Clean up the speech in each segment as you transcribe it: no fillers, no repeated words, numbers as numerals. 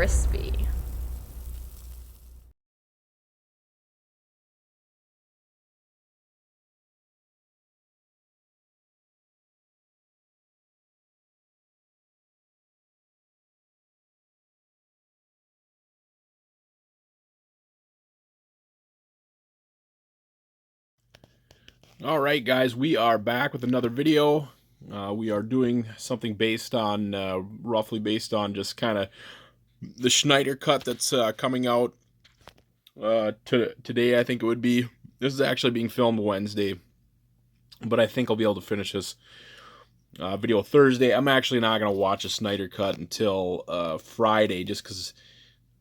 crispy. All right, guys, we are back with another video. We are doing something based on, roughly based on just kind of the Schneider cut that's coming out today. I think it would be. This is actually being filmed Wednesday, but I think I'll be able to finish this video Thursday. I'm actually not going to watch a Snyder cut until Friday, just because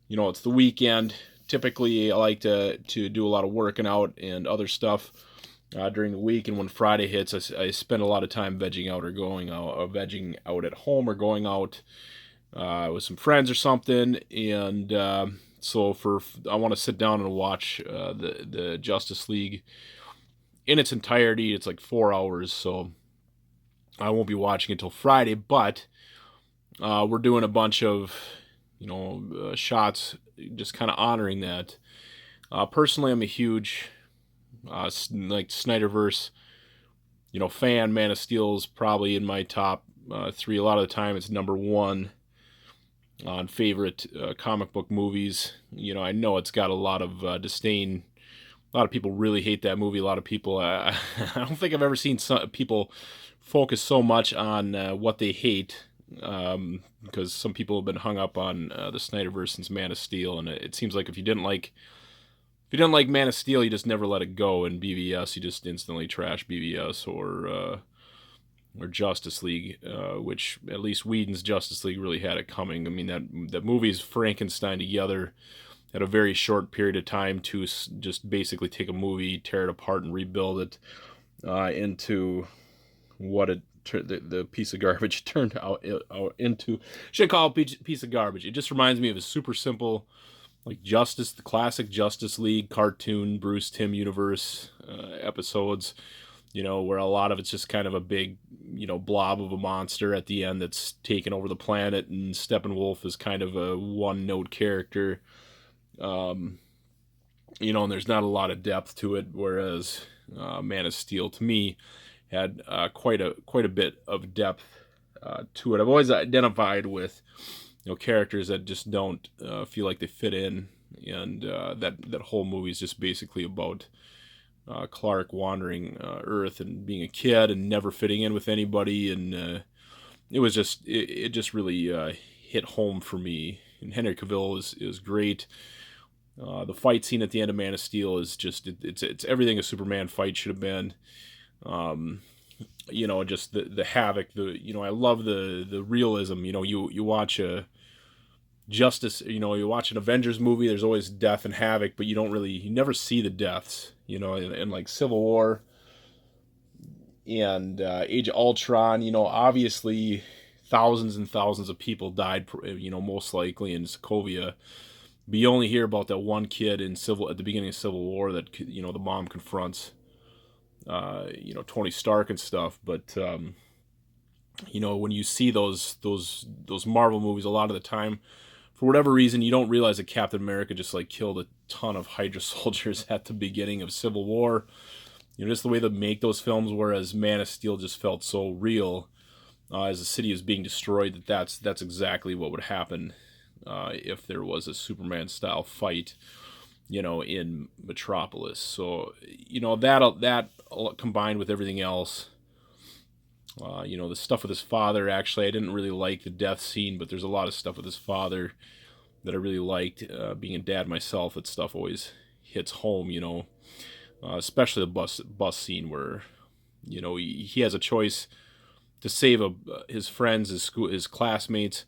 it's the weekend. Typically, I like to do a lot of working out and other stuff during the week, and when Friday hits, I spend a lot of time vegging out or going out, vegging out at home or going out with some friends or something. And so I want to sit down and watch the Justice League in its entirety. It's like 4 hours, so I won't be watching until Friday. But we're doing a bunch of shots, just kind of honoring that. Personally, I'm a huge like Snyderverse, fan. Man of Steel is probably in my top three. A lot of the time, it's number one on favorite comic book movies. I know it's got a lot of disdain. A lot of people really hate that movie. A lot of people, I don't think I've ever seen people focus so much on what they hate. Because some people have been hung up on the Snyderverse since Man of Steel, and it seems like if you didn't like Man of Steel, you just never let it go. And BVS, you just instantly trash BVS or Justice League, which at least Whedon's Justice League really had it coming. I mean, that movie's Frankenstein together at a very short period of time to just basically take a movie, tear it apart, and rebuild it into what the piece of garbage turned out into. Should call it a piece of garbage. It just reminds me of a super simple, like the classic Justice League cartoon Bruce Timm universe episodes, where a lot of it's just kind of a big, blob of a monster at the end that's taken over the planet, and Steppenwolf is kind of a one-note character, and there's not a lot of depth to it, whereas Man of Steel, to me, had quite a bit of depth to it. I've always identified with characters that just don't feel like they fit in, and that whole movie is just basically about Clark wandering Earth and being a kid and never fitting in with anybody, and it just really hit home for me. And Henry Cavill is great. The fight scene at the end of Man of Steel is just it's everything a Superman fight should have been. Um, just the havoc. I love the realism. You watch a Justice. You watch an Avengers movie. There's always death and havoc, but you never see the deaths. In like Civil War and Age of Ultron. Obviously thousands and thousands of people died. Most likely in Sokovia. But you only hear about that one kid at the beginning of Civil War that the mom confronts Tony Stark and stuff. But when you see those Marvel movies, a lot of the time, for whatever reason, you don't realize that Captain America just like killed a ton of Hydra soldiers at the beginning of Civil War. Just the way they make those films. Whereas Man of Steel just felt so real as the city is being destroyed that's exactly what would happen if there was a Superman style fight, in Metropolis. So that combined with everything else. The stuff with his father. Actually, I didn't really like the death scene, but there's a lot of stuff with his father that I really liked. Being a dad myself, that stuff always hits home. Especially the bus scene where he has a choice to save his friends, his classmates,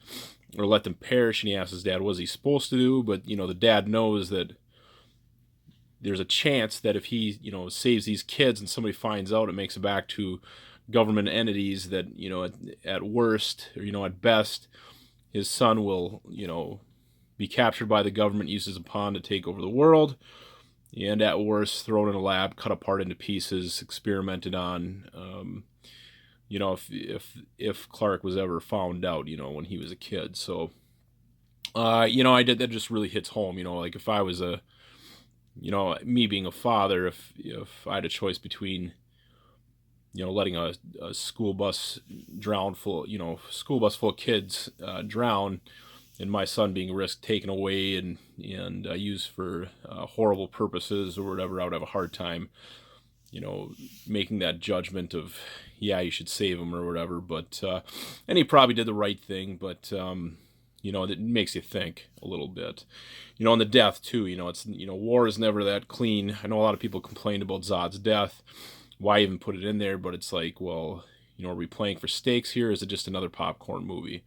or let them perish. And he asks his dad, "What is he supposed to do?" But the dad knows that there's a chance that if he saves these kids and somebody finds out, it makes it back to government entities that at worst, or at best, his son will be captured by the government, used as a pawn to take over the world, and at worst thrown in a lab, cut apart into pieces, experimented on. If Clark was ever found out, when he was a kid. So that just really hits home. Like if I was me being a father, if I had a choice between, letting a school bus school bus full of kids drown, and my son being risked taken away and used for horrible purposes or whatever, I would have a hard time, making that judgment of, yeah, you should save him or whatever. But and he probably did the right thing, but it makes you think a little bit. And the death too. It's war is never that clean. I know a lot of people complained about Zod's death. Why even put it in there? But it's like, well, are we playing for stakes here? Or is it just another popcorn movie?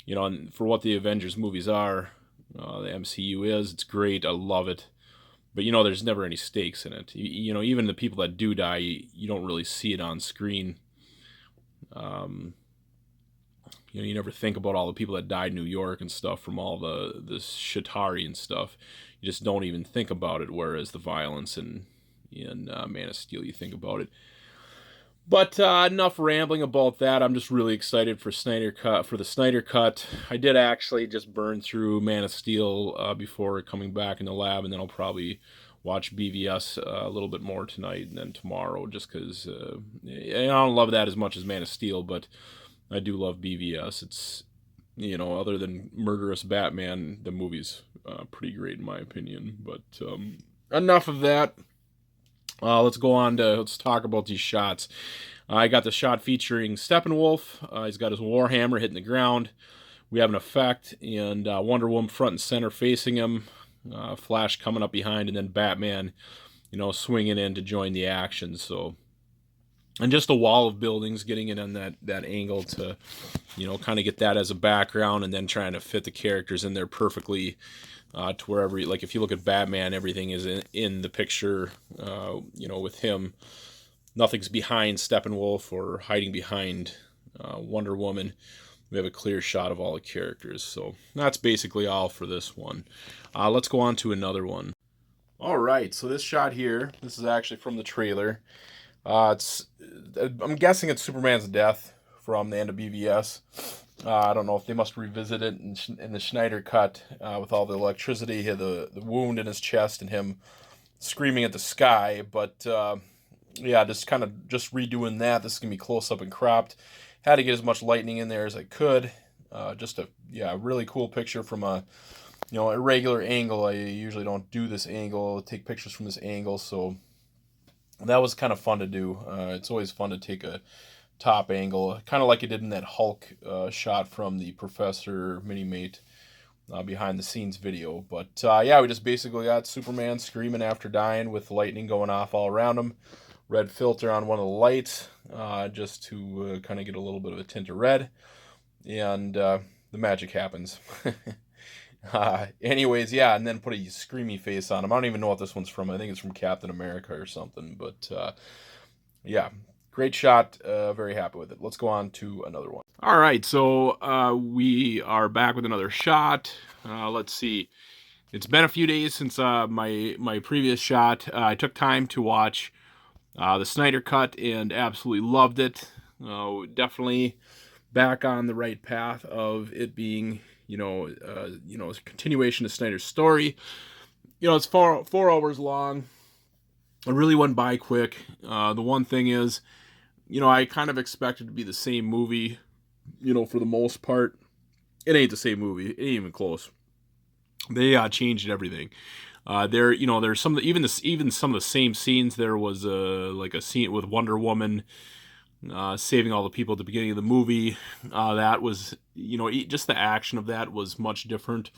And for what the Avengers movies are, the MCU is, it's great. I love it. But there's never any stakes in it. Even the people that do die, you don't really see it on screen. You never think about all the people that died in New York and stuff from all the Shatari and stuff. You just don't even think about it. Whereas the violence in Man of Steel, you think about it. But enough rambling about that. I'm just really excited for the Snyder Cut. I did actually just burn through Man of Steel before coming back in the lab, and then I'll probably watch BVS a little bit more tonight and then tomorrow, just because I don't love that as much as Man of Steel, but I do love BVS. It's, other than Murderous Batman, the movie's pretty great in my opinion. But enough of that. Let's talk about these shots. I got the shot featuring Steppenwolf. He's got his Warhammer hitting the ground. We have an effect, and Wonder Woman front and center facing him. Flash coming up behind, and then Batman, swinging in to join the action. So, and just a wall of buildings, getting it on that angle to, kind of get that as a background, and then trying to fit the characters in there perfectly. To wherever, like if you look at Batman, everything is in the picture, with him. Nothing's behind Steppenwolf or hiding behind Wonder Woman. We have a clear shot of all the characters. So that's basically all for this one. Let's go on to another one. All right, so this shot here, this is actually from the trailer. I'm guessing it's Superman's death from the end of BVS. I don't know if they must revisit it in the Snyder Cut with all the electricity, the wound in his chest, and him screaming at the sky. But just redoing that. This is gonna be close up and cropped. Had to get as much lightning in there as I could. Just a really cool picture from a regular angle. I usually don't do this angle, take pictures from this angle, so that was kind of fun to do. It's always fun to take a top angle, kind of like I did in that Hulk shot from the Professor Minimate behind the scenes video. But we just basically got Superman screaming after dying with lightning going off all around him. Red filter on one of the lights just to kind of get a little bit of a tint of red, and the magic happens. Anyways, and then put a screamy face on him. I don't even know what this one's from. I think it's from Captain America or something. But great shot. Very happy with it. Let's go on to another one. All right, so we are back with another shot. Let's see. It's been a few days since my previous shot. I took time to watch the Snyder Cut and absolutely loved it. Definitely back on the right path of it being, a continuation of Snyder's story. It's 4 hours long. It really went by quick. The one thing is, I kind of expected it to be the same movie, for the most part. It ain't the same movie. It ain't even close. They changed everything. There's some even some of the same scenes. There was like a scene with Wonder Woman saving all the people at the beginning of the movie. That was, just the action of that was much different.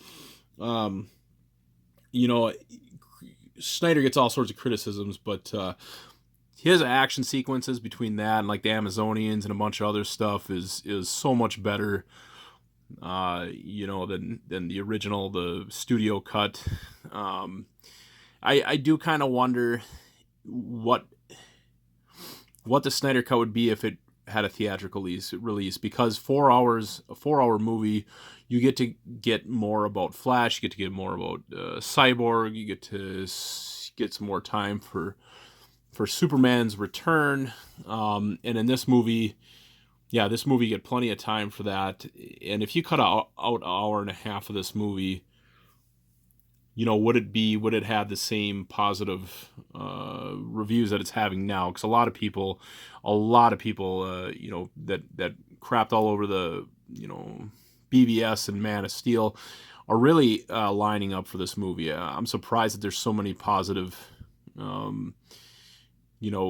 Snyder gets all sorts of criticisms, but his action sequences between that and like the Amazonians and a bunch of other stuff is so much better, than the original, the studio cut. I do kind of wonder what the Snyder Cut would be if it had a theatrical release, because 4 hours, a 4-hour movie, you get to get more about Flash, you get to get more about Cyborg, you get to get some more time for Superman's return, and in this movie, yeah, this movie, you get plenty of time for that. And if you cut out an hour and a half of this movie, would it have the same positive reviews that it's having now? Because a lot of people, that crapped all over the, BVS and Man of Steel are really lining up for this movie. I'm surprised that there's so many positive,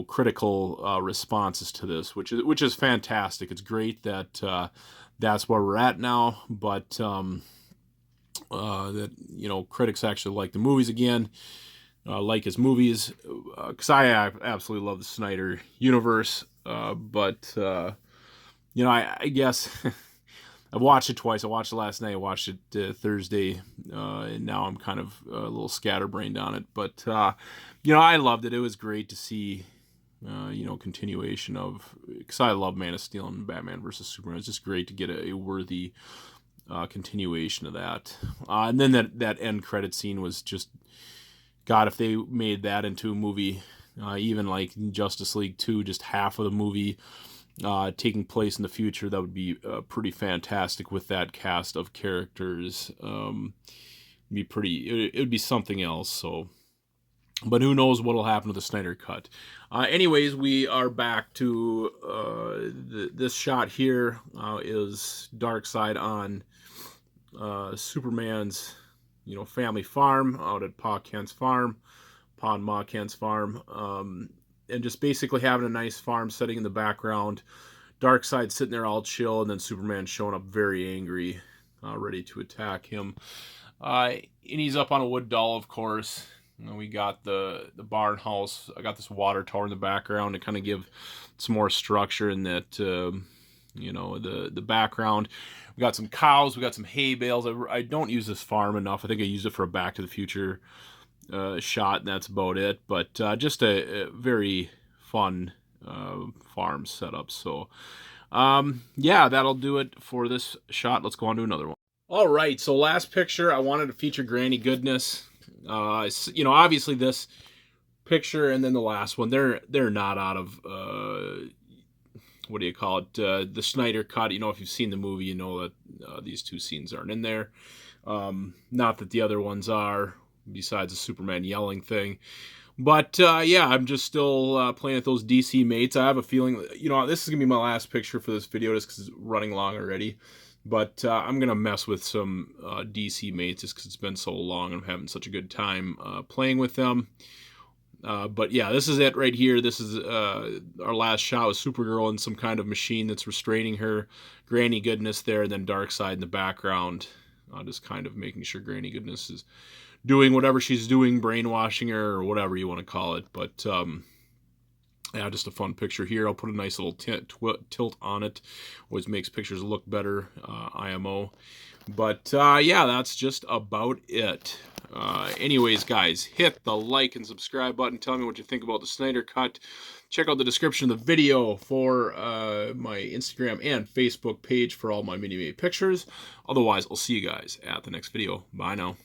critical responses to this, which is fantastic. It's great that that's where we're at now, but that critics actually like the movies again, like his movies, because I absolutely love the Snyder universe. But I guess I've watched it twice. I watched it last night. I watched it Thursday, and now I'm kind of a little scatterbrained on it. But I loved it. It was great to see. Continuation of, because I love Man of Steel and Batman versus Superman. It's just great to get a worthy continuation of that. And then that end credit scene was just, God, if they made that into a movie, even like Justice League 2, just half of the movie taking place in the future, that would be pretty fantastic with that cast of characters. It would be something else. So, but who knows what will happen to the Snyder Cut. Anyways, we are back to this shot here is Darkseid on Superman's, family farm out at Pa and Ma Kent's farm, and just basically having a nice farm setting in the background. Darkseid sitting there all chill, and then Superman showing up very angry, ready to attack him. And he's up on a wood doll, of course. We got the barn house. I got this water tower in the background to kind of give some more structure in that, the background. We got some cows. We got some hay bales. I don't use this farm enough. I think I used it for a Back to the Future shot, and that's about it. But just a very fun farm setup. So, that'll do it for this shot. Let's go on to another one. All right, so last picture, I wanted to feature Granny Goodness. Obviously this picture and then the last one, they're not out of what do you call it? The Snyder Cut. If you've seen the movie, you know that these two scenes aren't in there. Not that the other ones are, besides the Superman yelling thing. But I'm just still playing with those DC mates. I have a feeling, this is gonna be my last picture for this video, just because it's running long already. But I'm going to mess with some DC mates just because it's been so long and I'm having such a good time playing with them. But yeah, this is it right here. This is our last shot with Supergirl and some kind of machine that's restraining her. Granny Goodness there, and then Darkseid in the background. Just kind of making sure Granny Goodness is doing whatever she's doing, brainwashing her or whatever you want to call it. But just a fun picture here. I'll put a nice little tilt on it. Always makes pictures look better, IMO. But that's just about it. Anyways, guys, hit the like and subscribe button. Tell me what you think about the Snyder Cut. Check out the description of the video for my Instagram and Facebook page for all my mini-made pictures. Otherwise, I'll see you guys at the next video. Bye now.